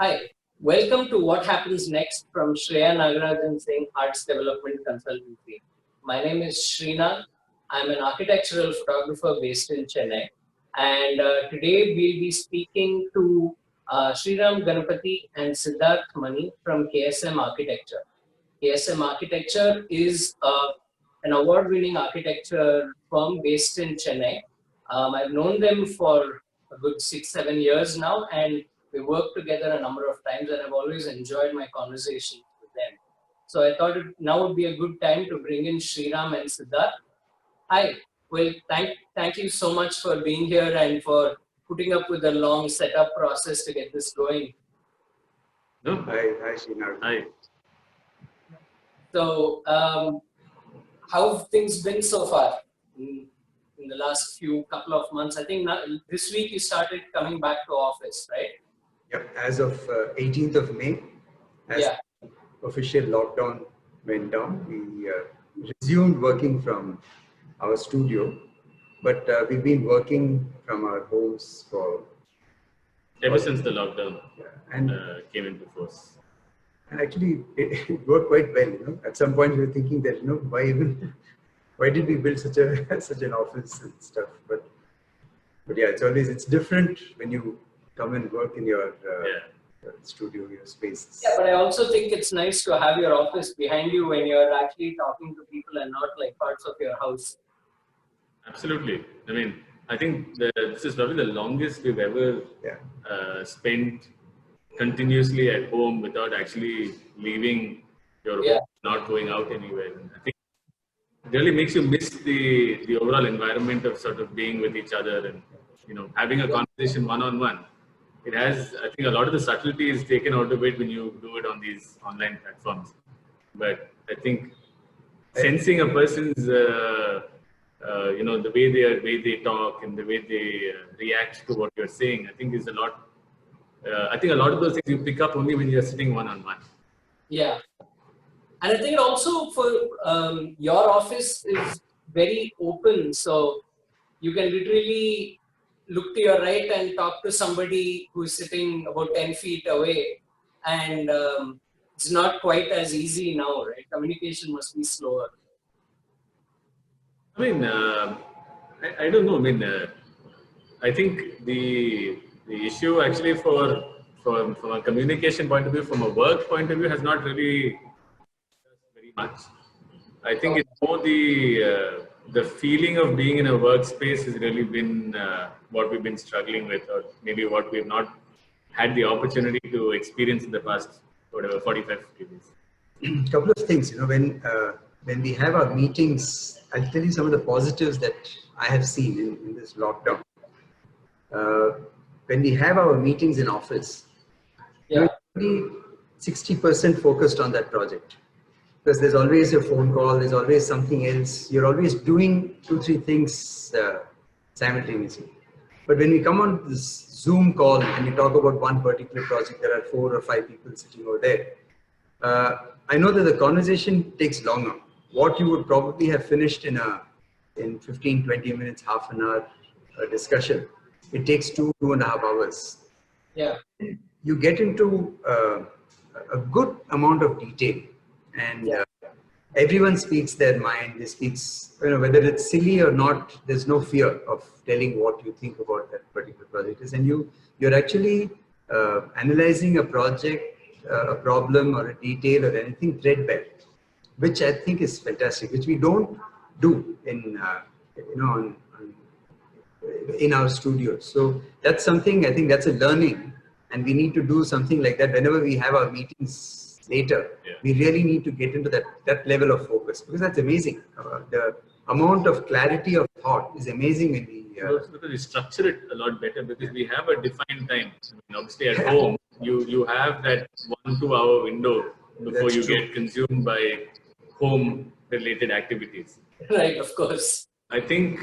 Hi, welcome to What Happens Next from Shreyanagarajansingh Arts Development Consultancy. My name is Sreenag. I'm an architectural photographer based in Chennai. And today we'll be speaking to Sriram Ganapathi and Siddarth from KSM Architecture. KSM Architecture is an award-winning architecture firm based in Chennai. I've known them for a good 6-7 years now, and we worked together a number of times, and I've always enjoyed my conversations with them. So I thought now would be a good time to bring in Sriram and Siddarth. Hi, well, thank you so much for being here and for putting up with the long setup process to get this going. No? Hi, Sreenag. Hi. So, how have things been so far in the last couple of months? I think this week you started coming back to office, right? Yep. As of 18th of May, as official lockdown went down, we resumed working from our studio, but we've been working from our homes for ever since the lockdown came into force. And actually, it worked quite well. At some point, we were thinking that why did we build such an office and stuff? But yeah, it's different when you come and work in your studio, your spaces. Yeah, but I also think it's nice to have your office behind you when you're actually talking to people and not like parts of your house. Absolutely. I mean, I think this is probably the longest we've ever spent continuously at home without actually leaving your home, not going out anywhere. And I think it really makes you miss the overall environment of sort of being with each other and having a conversation one-on-one. It has, I think, a lot of the subtlety is taken out of it when you do it on these online platforms. But I think sensing a person's the way they talk and the way they react to what you're saying, I think is a lot. I think a lot of those things you pick up only when you're sitting one-on-one. Yeah. And I think also for your office is very open. So you can literally look to your right and talk to somebody who's sitting about 10 feet away. And it's not quite as easy now, right? Communication must be slower. I mean, I don't know. I mean, I think the issue actually from a communication point of view, from a work point of view, has not really very much. I think it's more the feeling of being in a workspace has really been what we've been struggling with, or maybe what we've not had the opportunity to experience in the past, 45, 50 days. Couple of things, when we have our meetings, I'll tell you some of the positives that I have seen in this lockdown. When we have our meetings in office, we're 60% focused on that project. Because there's always a phone call, there's always something else. You're always doing 2-3 things simultaneously. But when we come on this Zoom call and we talk about one particular project, there are 4 or 5 people sitting over there. I know that the conversation takes longer. What you would probably have finished in 15-20 minutes, half an hour discussion, it takes 2.5 hours. Yeah. You get into a good amount of detail, and everyone speaks their mind. They speaks, whether it's silly or not. There's no fear of telling what you think about that particular project is, and you're actually analyzing a project, a problem, or a detail, or anything threadbare, which I think is fantastic, which we don't do in our studios. So that's something, I think that's a learning, and we need to do something like that whenever we have our meetings later. We really need to get into that level of focus, because that's amazing. The amount of clarity of thought is amazing when we also because we structure it a lot better, because we have a defined time. I mean, obviously at home you have that 1-2 hour window before you get consumed by home related activities. Right, of course. I think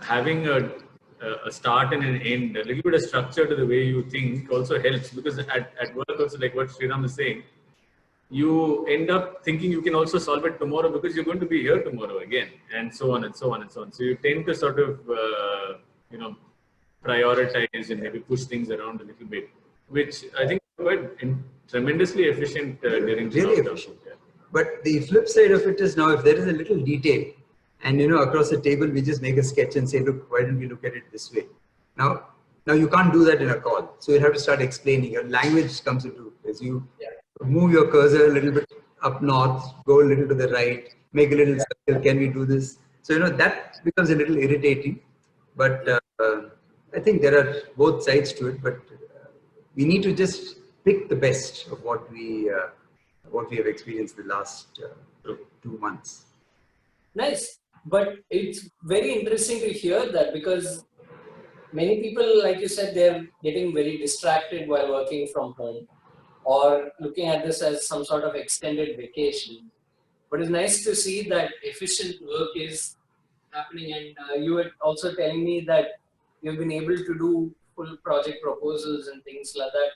having a start and an end, a little bit of structure to the way you think also helps, because at work also, like what Sriram is saying, you end up thinking you can also solve it tomorrow because you're going to be here tomorrow again, and so on and so on and so on. So you tend to sort of prioritize and maybe push things around a little bit. which I think were tremendously efficient during Really lockdown. efficient. But the flip side of it is now if there is a little detail and across the table we just make a sketch and say, look, why don't we look at it this way? Now you can't do that in a call. So you have to start explaining. Your language comes into as you move your cursor a little bit up north, go a little to the right, make a little circle. Can we do this? So that becomes a little irritating. But I think there are both sides to it. But we need to just pick the best of what we have experienced the last 2 months. Nice. But it's very interesting to hear that because many people, like you said, they're getting very distracted while working from home or looking at this as some sort of extended vacation. But it's nice to see that efficient work is happening. And you were also telling me that you've been able to do full project proposals and things like that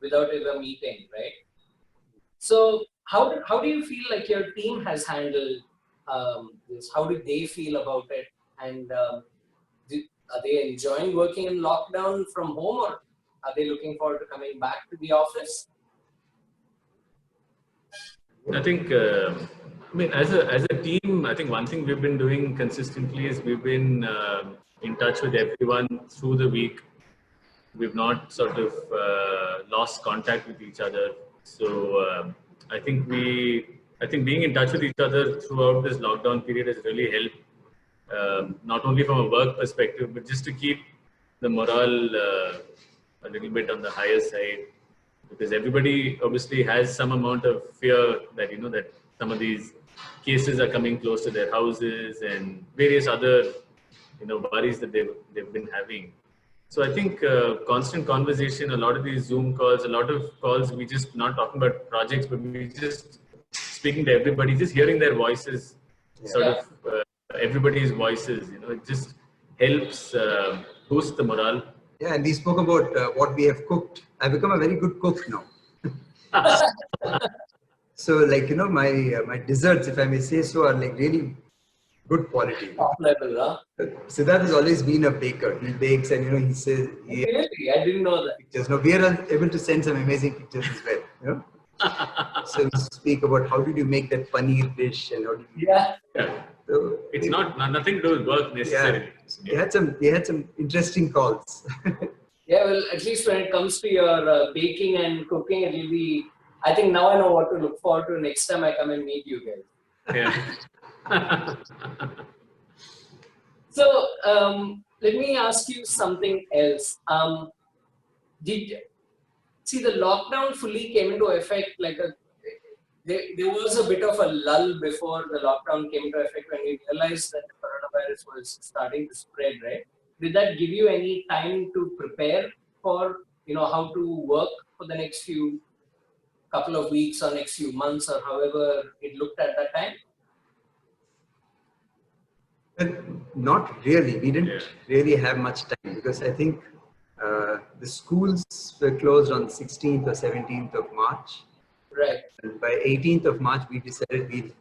without ever meeting, right? So how do you feel like your team has handled this? How do they feel about it? And are they enjoying working in lockdown from home, or are they looking forward to coming back to the office? I think, as a team, I think one thing we've been doing consistently is we've been in touch with everyone through the week. We've not sort of lost contact with each other. So I think being in touch with each other throughout this lockdown period has really helped, not only from a work perspective, but just to keep the morale a little bit on the higher side. Because everybody obviously has some amount of fear that that some of these cases are coming close to their houses and various other worries that they've been having. So I think constant conversation, a lot of these Zoom calls, a lot of calls, we just not talking about projects, but we just speaking to everybody, just hearing their voices, sort of everybody's voices. It just helps boost the morale. Yeah, and we spoke about what we have cooked. I've become a very good cook now. So, like my desserts, if I may say so, are like really good quality. Top level, huh? Siddarth has always been a baker. He bakes, and he says. Really, I didn't know that. Pictures. No, we are able to send some amazing pictures as well. So we speak about how did you make that paneer dish and how did you. Yeah. So it's nothing to do with work necessarily. Yeah. We had some interesting calls. Yeah, well, at least when it comes to your baking and cooking, it will be. I think now I know what to look forward to next time I come and meet you guys. Yeah. So let me ask you something else. See the lockdown fully came into effect there was a bit of a lull before the lockdown came into effect when we realized that the coronavirus was starting to spread, right? Did that give you any time to prepare for how to work for the next few couple of weeks or next few months or however it looked at that time? Well, not really. We didn't really have much time because I think the schools were closed on 16th or 17th of March. Right. And by 18th of March, we decided we'd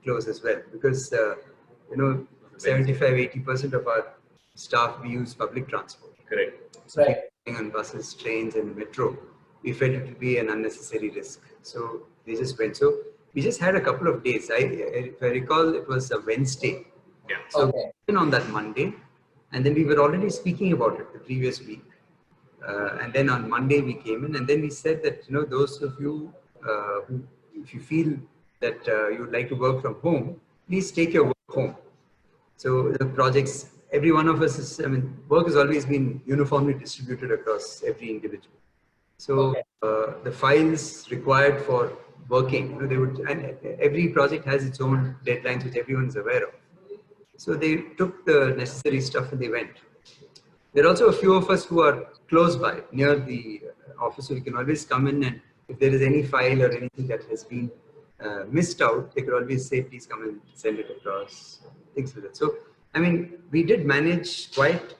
close as well because 75-80% of our staff we use public transport. Correct. So people on buses, trains, and metro, we felt it would be an unnecessary risk. So they just went. So we just had a couple of days. If I recall, it was a Wednesday. Yeah. So we went on that Monday, and then we were already speaking about it the previous week. And then on Monday we came in, and then we said that those of you who, if you feel that you would like to work from home, please take your work home. So the projects, every one of us work has always been uniformly distributed across every individual. So the files required for working, and every project has its own deadlines which everyone is aware of. So they took the necessary stuff and they went. There are also a few of us who are close by, near the office, so we can always come in, and if there is any file or anything that has been missed out, they could always say, please come and send it across, things like that. So, we did manage quite,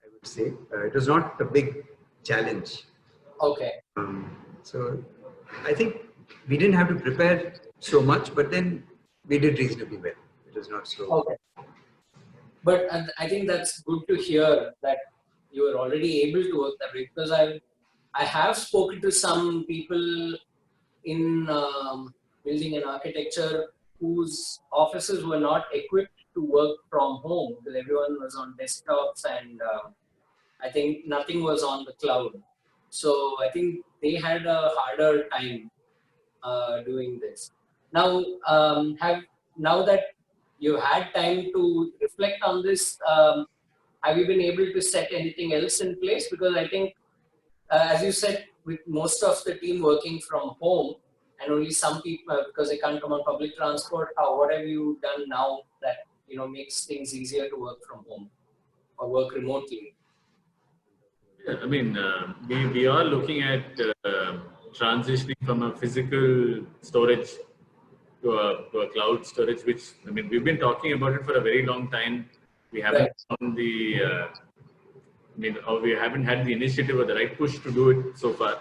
I would say. It was not a big challenge. Okay. So, I think we didn't have to prepare so much, but then we did reasonably well. It was not so. Okay. But I think that's good to hear that you were already able to work that way because I have spoken to some people in building and architecture whose offices were not equipped to work from home because everyone was on desktops and I think nothing was on the cloud. So I think they had a harder time doing this. Now, now that you had time to reflect on this, have you been able to set anything else in place? Because I think, as you said, with most of the team working from home, and only some people because they can't come on public transport. What have you done now that makes things easier to work from home or work remotely? Yeah, I mean, we are looking at transitioning from a physical storage to a cloud storage, which, I mean, we've been talking about it for a very long time. We haven't found the, or we haven't had the initiative or the right push to do it so far.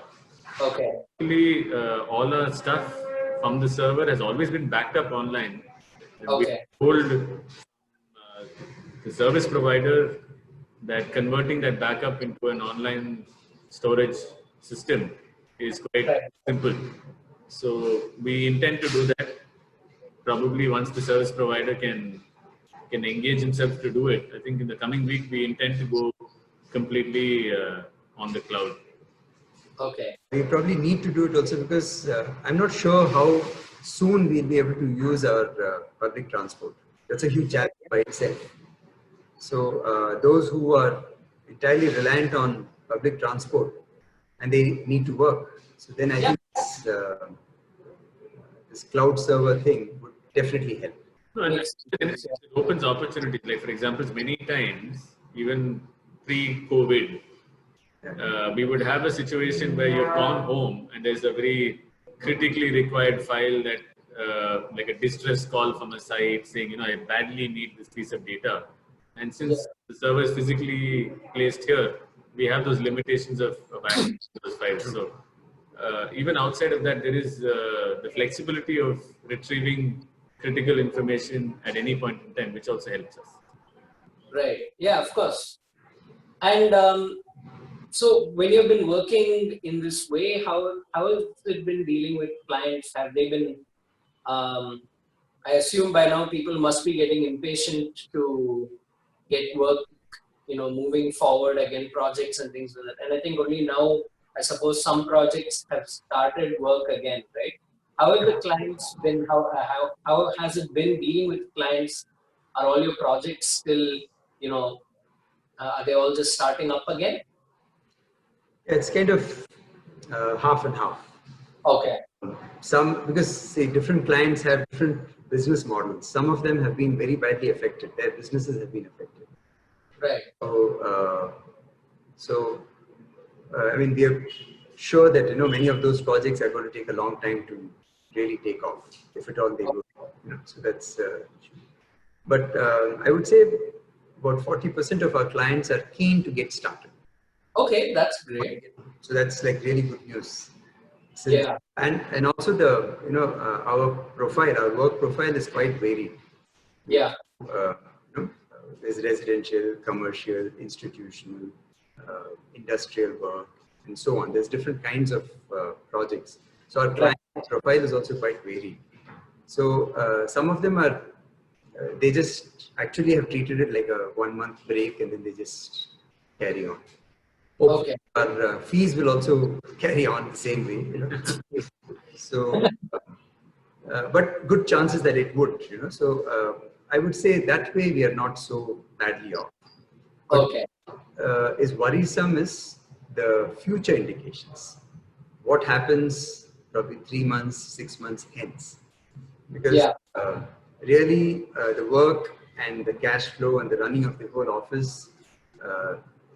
Okay. Actually, all our stuff from the server has always been backed up online. And Okay. we told the service provider that converting that backup into an online storage system is quite simple. So we intend to do that. Probably once the service provider can engage himself to do it. I think in the coming week we intend to go completely on the cloud. Okay. We probably need to do it also because I'm not sure how soon we'll be able to use our public transport. That's a huge challenge by itself. So those who are entirely reliant on public transport and they need to work. So then I think this cloud server thing would definitely help. No, and it opens opportunities. Like for example, many times, even pre-COVID, we would have a situation where you've gone home and there's a very critically required file that, like a distress call from a site saying, I badly need this piece of data. And since the server is physically placed here, we have those limitations of access to those files. So even outside of that, there is the flexibility of retrieving critical information at any point in time, which also helps us. Right. Yeah, of course. And so when you've been working in this way, how has it been dealing with clients? Have they been, I assume by now people must be getting impatient to get work, moving forward again, projects and things like that. And I think only now, I suppose some projects have started work again, right? How have the clients been, how has it been dealing with clients? Are all your projects still, are they all just starting up again? It's kind of half and half. Okay. Because say different clients have different business models. Some of them have been very badly affected. Their businesses have been affected. Right. So, I mean, we are sure that many of those projects are going to take a long time to really take off, if at all they will. So that's. But I would say about 40% of our clients are keen to get started. Okay, that's great. So that's like really good news. So, yeah. And also the our work profile is quite varied. Yeah. There's residential, commercial, institutional, industrial work, and so on. There's different kinds of projects. So our client profile is also quite varied. So some of them are, they just actually have treated it like a 1 month break and then they just carry on. Hopefully our fees will also carry on the same way, So, but good chances that it would, So I would say that way we are not so badly off. But, is worrisome is the future indications. What happens probably 3 months, 6 months hence? Because really the work and the cash flow and the running of the whole office,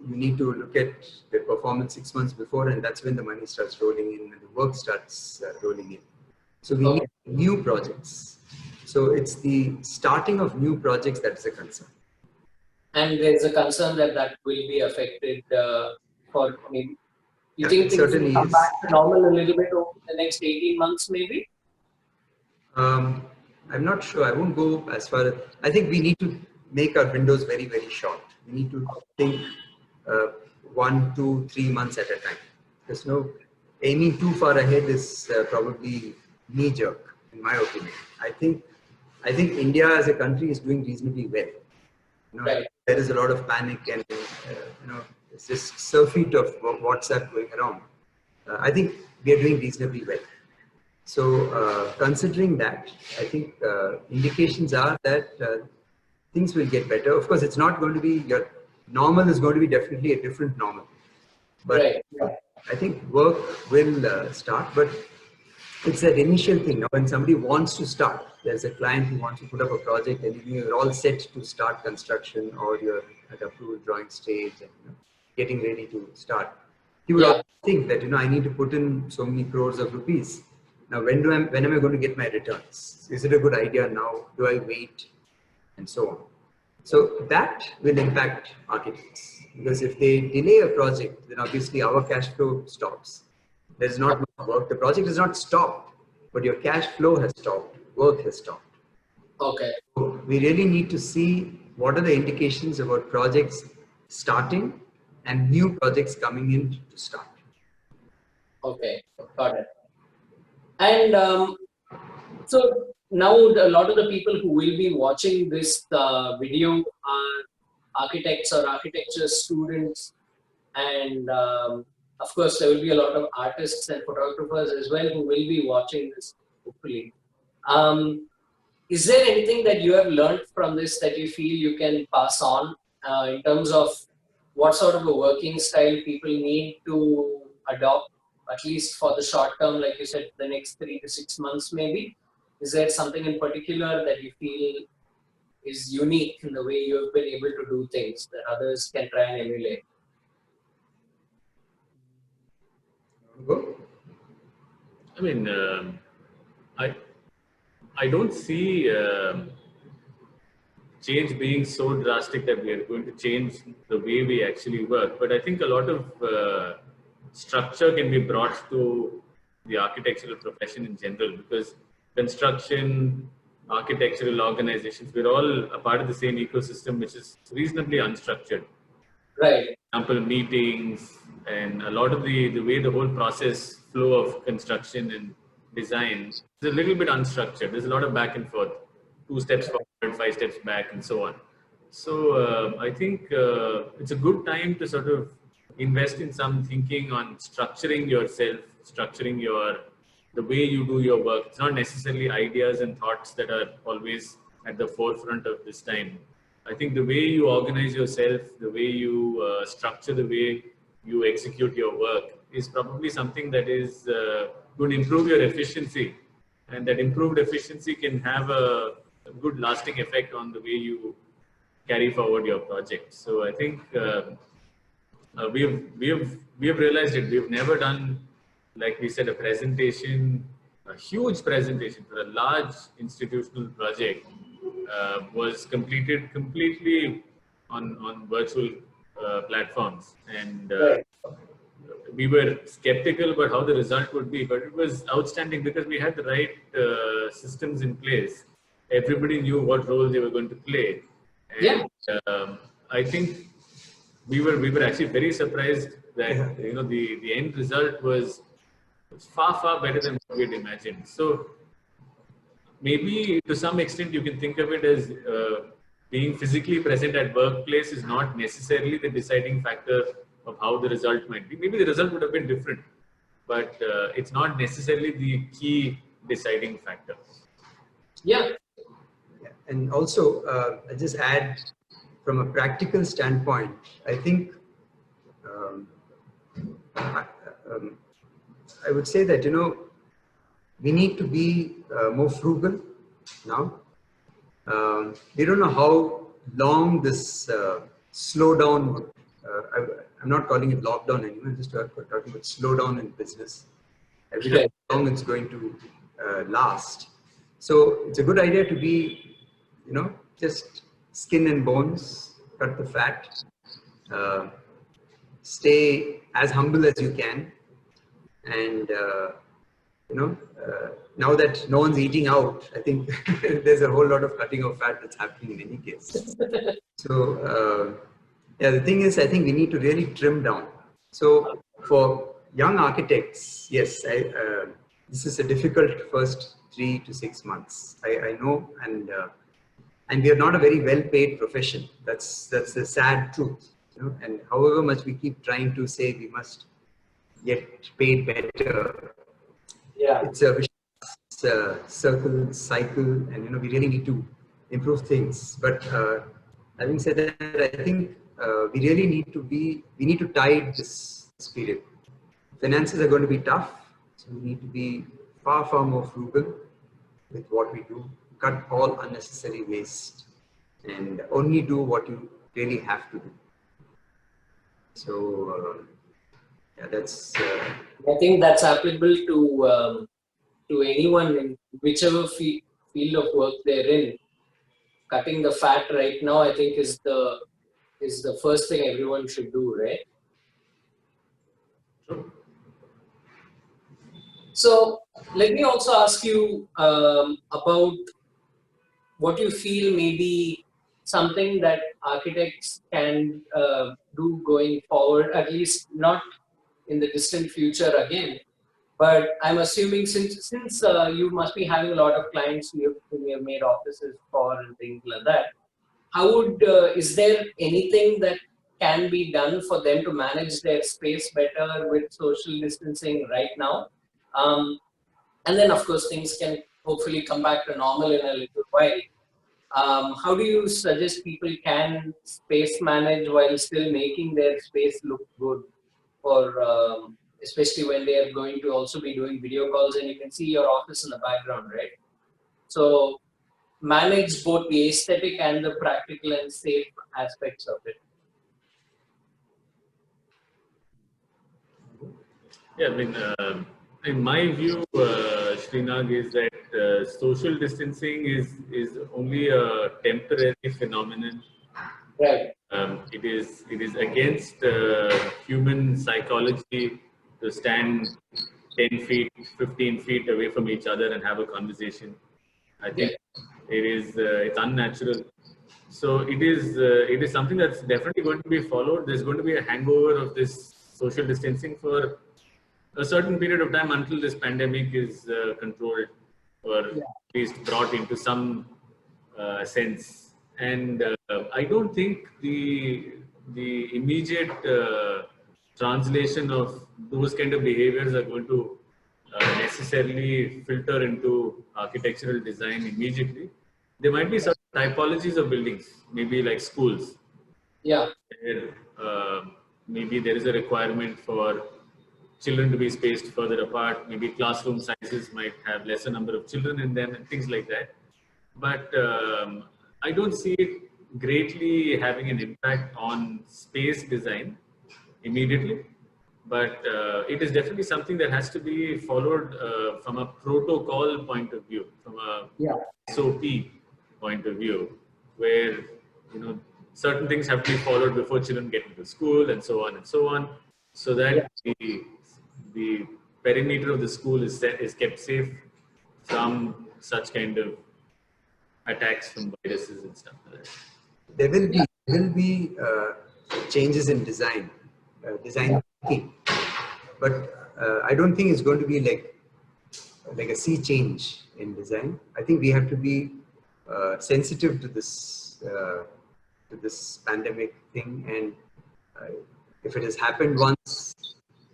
you need to look at the performance 6 months before, and that's when the money starts rolling in and the work starts rolling in. So we need new projects. So it's the starting of new projects that's a concern. And there's a concern that will be affected for maybe. You think things will come back to normal a little bit over the next 18 months, maybe? I'm not sure. I won't go as far as. I think we need to make our windows very, very short. We need to think 1, 2, 3 months at a time. There's no aiming too far ahead is probably knee jerk, in my opinion. I think India as a country is doing reasonably well. Right. There is a lot of panic and it's just surfeit of WhatsApp going around. I think we are doing reasonably well. So considering that, I think indications are that things will get better. Of course, it's not going to be your normal is going to be definitely a different normal. But Right. I think work will start, but it's that initial thing. Now, when somebody wants to start, there's a client who wants to put up a project and you're all set to start construction or you're at approval drawing stage and getting ready to start. You would always think that, I need to put in so many crores of rupees. Now, when am I going to get my returns? Is it a good idea now? Do I wait? And so on. So that will impact architects because if they delay a project, then obviously our cash flow stops. There is not much work. The project is not stopped, but your cash flow has stopped. Work has stopped. Okay. So we really need to see what are the indications about projects starting and new projects coming in to start. Okay, got it. And so now a lot of the people who will be watching this video are architects or architecture students, and of course there will be a lot of artists and photographers as well who will be watching this, hopefully. Is there anything that you have learned from this that you feel you can pass on in terms of what sort of a working style people need to adopt, at least for the short term, like you said, the next 3 to 6 months maybe? Is there something in particular that you feel is unique in the way you have been able to do things that others can try and emulate? I mean, I don't see change being so drastic that we are going to change the way we actually work. But I think a lot of structure can be brought to the architectural profession in general, because construction, architectural organizations, we're all a part of the same ecosystem, which is reasonably unstructured. Right. For example, meetings and a lot of the way the whole process flow of construction and design is a little bit unstructured. There's a lot of back and forth, 2 steps forward, 5 steps back, and so on. So I think it's a good time to sort of invest in some thinking on structuring yourself, structuring the way you do your work. It's not necessarily ideas and thoughts that are always at the forefront of this time. I think the way you organize yourself, the way you structure the way you execute your work is probably something that is going to improve your efficiency, and that improved efficiency can have a good lasting effect on the way you carry forward your project. So I think we have realized it. We've never done, like we said, a presentation, a huge presentation for a large institutional project was completed completely on virtual platforms, and we were skeptical about how the result would be, but it was outstanding because we had the right systems in place. Everybody knew what role they were going to play, and I think we were actually very surprised that the end result was far better than what we had imagined. So maybe to some extent you can think of it as being physically present at workplace is not necessarily the deciding factor of how the result might be. Maybe the result would have been different, but it's not necessarily the key deciding factor. Yeah. And also, I'll just add from a practical standpoint, I think I would say that, we need to be more frugal now. We don't know how long this slowdown, I'm not calling it lockdown anymore, I'm just talking about slowdown in business. I don't know how long it's going to last. So it's a good idea to be, just skin and bones, cut the fat, stay as humble as you can. And, now that no one's eating out, I think there's a whole lot of cutting of fat that's happening in any case. So, the thing is, I think we need to really trim down. So for young architects, yes, this is a difficult first 3 to 6 months. I know, and we are not a very well-paid profession. That's the sad truth. You know? And however much we keep trying to say we must get paid better, it's a circle, cycle, and we really need to improve things. But having said that, I think we need to tide this period. Finances are going to be tough, so we need to be far more frugal with what we do. Cut all unnecessary waste, and only do what you really have to do. So yeah, that's. I think that's applicable to anyone in whichever field of work they're in. Cutting the fat right now, I think, is the first thing everyone should do, right? So let me also ask you about what you feel may be something that architects can do going forward, at least not in the distant future again. But I'm assuming since you must be having a lot of clients whom you have made offices for and things like that, is there anything that can be done for them to manage their space better with social distancing right now? And then, of course, things can hopefully come back to normal in a little while. How do you suggest people can space manage while still making their space look good? For especially when they are going to also be doing video calls and you can see your office in the background, right? So manage both the aesthetic and the practical and safe aspects of it. Yeah, I mean, in my view, Sreenag, is that social distancing is only a temporary phenomenon. Right. It is against human psychology to stand 10 feet, 15 feet away from each other and have a conversation. I think it's unnatural. So it is something that's definitely going to be followed. There's going to be a hangover of this social distancing for a certain period of time until this pandemic is controlled or at least brought into some sense. And I don't think the immediate translation of those kind of behaviors are going to necessarily filter into architectural design immediately. There might be certain typologies of buildings, maybe like schools. Yeah. Where maybe there is a requirement for children to be spaced further apart. Maybe classroom sizes might have lesser number of children in them and things like that. But I don't see it greatly having an impact on space design immediately. But it is definitely something that has to be followed from a protocol point of view, from a SOP point of view, where certain things have to be followed before children get into school and so on, so that the perimeter of the school is kept safe from such kind of attacks from viruses and stuff like that. There will be changes in design thinking, but I don't think it's going to be like a sea change in design. I think we have to be sensitive to this pandemic thing, and if it has happened once,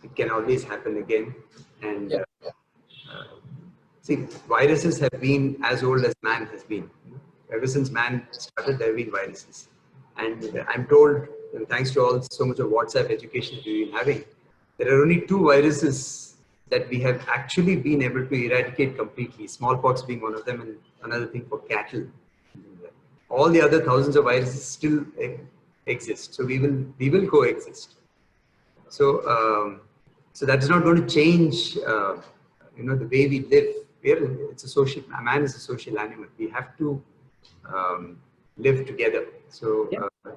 it can always happen again. And see, viruses have been as old as man has been. Ever since man started, there have been viruses. And I'm told, thanks to so much of WhatsApp education we've been having, there are only 2 viruses that we have actually been able to eradicate completely. Smallpox being one of them, and another thing for cattle. All the other thousands of viruses still exist. So we will coexist. So so that's not going to change the way we live. Man is a social animal. We have to live together. So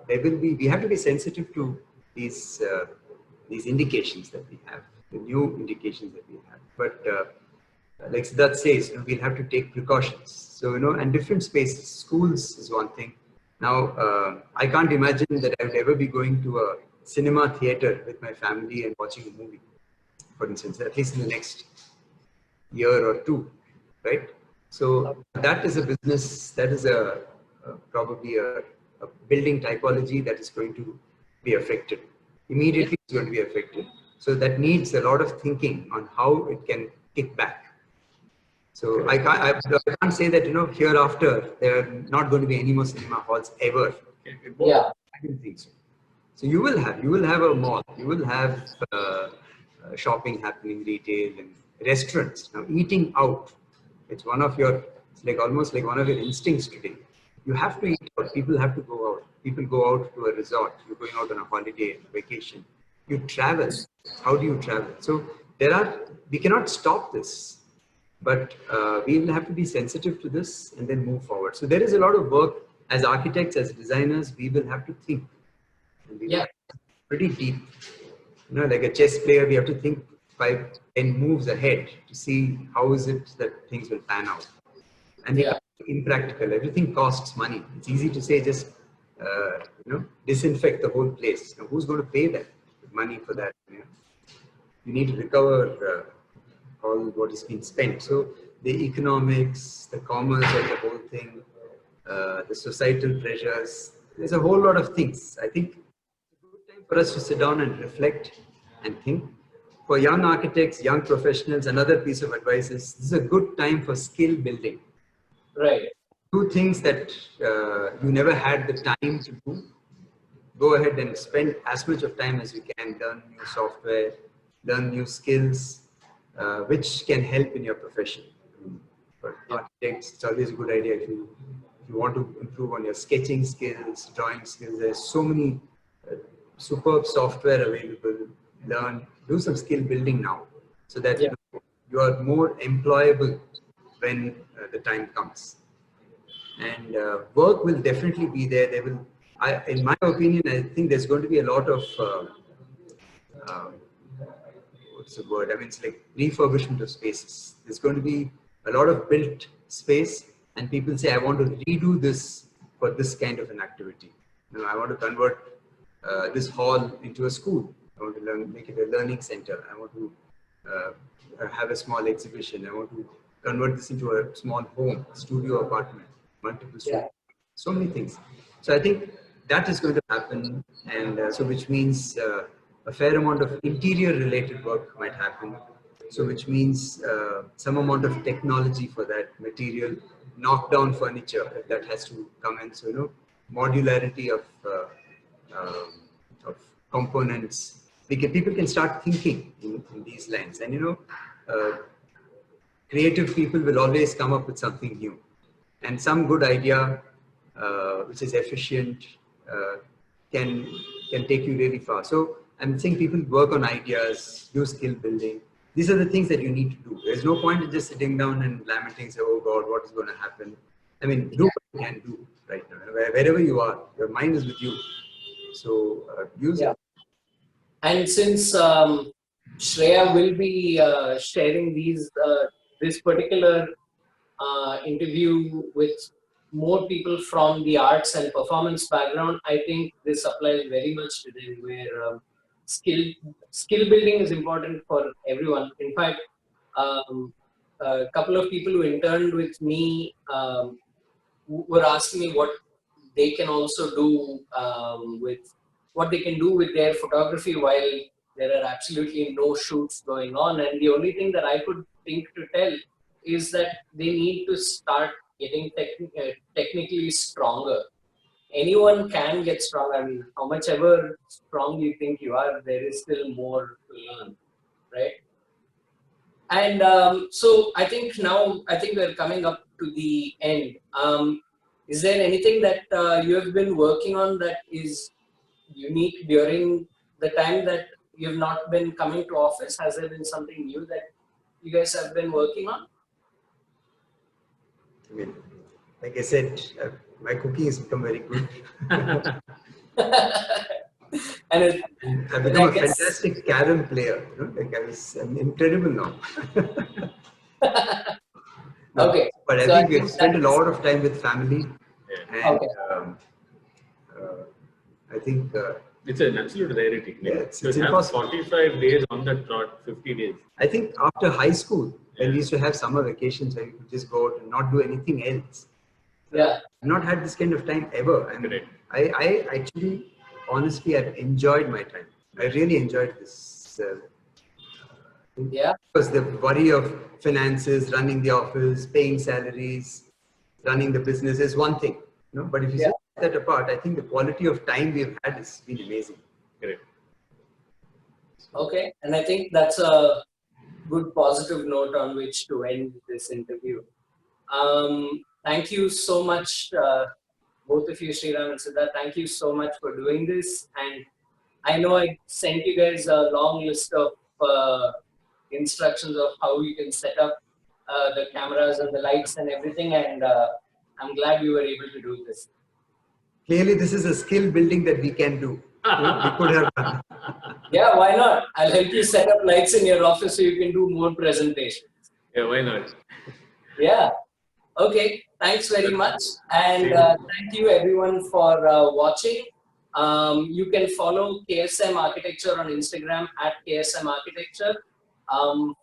we have to be sensitive to these indications that we have, the new indications that we have. But like Siddarth says, we'll have to take precautions. So and different spaces, schools is one thing. Now I can't imagine that I would ever be going to a cinema theater with my family and watching a movie. for instance, at least in the next year or two, right? So that is a business, that is probably a building typology that is going to be affected. Immediately it's going to be affected. So that needs a lot of thinking on how it can kick back. So I can't say that, hereafter there are not going to be any more cinema halls ever. Yeah. I don't think so. So you will have a mall, you will have shopping happening, retail and restaurants. Now eating out, it's almost like one of your instincts today. You have to eat out. People have to go out. People go out to a resort. You're going out on a holiday, vacation. You travel. How do you travel? So we cannot stop this, but we will have to be sensitive to this and then move forward. So there is a lot of work as architects, as designers. We will have to think. And we will pretty deep. Like a chess player, we have to think 5-10 moves ahead to see how is it that things will pan out. And they are impractical. Everything costs money. It's easy to say just disinfect the whole place. Now, who's going to pay that money for that? You need to recover all what has been spent. So the economics, the commerce of the whole thing, the societal pressures. There's a whole lot of things. I think it's a good time for us to sit down and reflect and think. For young architects, young professionals, another piece of advice is this is a good time for skill building. Right. Do things that you never had the time to do. Go ahead and spend as much of time as you can, learn new software, learn new skills, which can help in your profession. For architects, it's always a good idea if you want to improve on your sketching skills, drawing skills. There's so many superb software available. Do some skill building now, so that you are more employable when the time comes. And work will definitely be there. In my opinion, I think there's going to be a lot of what's the word? I mean, it's like refurbishment of spaces. There's going to be a lot of built space, and people say, I want to redo this for this kind of an activity. I want to convert this hall into a school. I want to make it a learning center. I want to have a small exhibition. I want to convert this into a small home, studio apartment, multiple studios. So many things. So I think that is going to happen, and so which means a fair amount of interior related work might happen. So which means some amount of technology for that, material, knockdown furniture that has to come in. So modularity of components. People can start thinking in these lines, and creative people will always come up with something new, and some good idea which is efficient can take you really far. So I'm saying people work on ideas, do skill building. These are the things that you need to do. There's no point in just sitting down and lamenting, say, oh God, what is going to happen? I mean, do what you can do right now. Wherever you are, your mind is with you. So use it. And since Shreya will be sharing this particular interview with more people from the arts and performance background, I think this applies very much to them, where skill building is important for everyone. In fact, a couple of people who interned with me were asking me what they can also do what they can do with their photography while there are absolutely no shoots going on. And the only thing that I could think to tell is that they need to start getting technically stronger. Anyone can get stronger. I mean, how much ever strong you think you are, there is still more to learn, right? And so I think we're coming up to the end. Is there anything that you have been working on that is unique during the time that you've not been coming to office? Has there been something new that you guys have been working on? I mean, like I said, my cooking has become very good. And I've become a fantastic carom player. I'm incredible now. Okay. But I think we've spent a lot of time with family, and Okay. I think It's an absolute rarity. Yeah, it's to have impossible. 45 days on the trot, 50 days. I think after high school, when we used to have summer vacations where you could just go out and not do anything else. Yeah. I've not had this kind of time ever. Correct. I actually, honestly, I've enjoyed my time. I really enjoyed this. Yeah. Because the worry of finances, running the office, paying salaries, running the business is one thing. But if you set that apart, I think the quality of time we've had has been amazing. Correct. Okay, and I think that's a good positive note on which to end this interview. Thank you so much, both of you, Sriram and Siddarth. Thank you so much for doing this. And I know I sent you guys a long list of instructions of how you can set up the cameras and the lights and everything. And I'm glad we were able to do this. Clearly, this is a skill building that we can do. We could have done. Yeah, why not? I'll help you set up lights in your office so you can do more presentations. Yeah, why not? Yeah. Okay. Thanks very much. And thank you everyone for watching. You can follow KSM Architecture on Instagram at KSM Architecture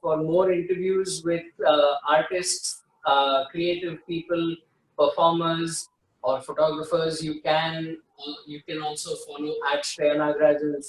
for more interviews with artists, creative people, performers, or photographers. You can also follow at shreyanagarajansingh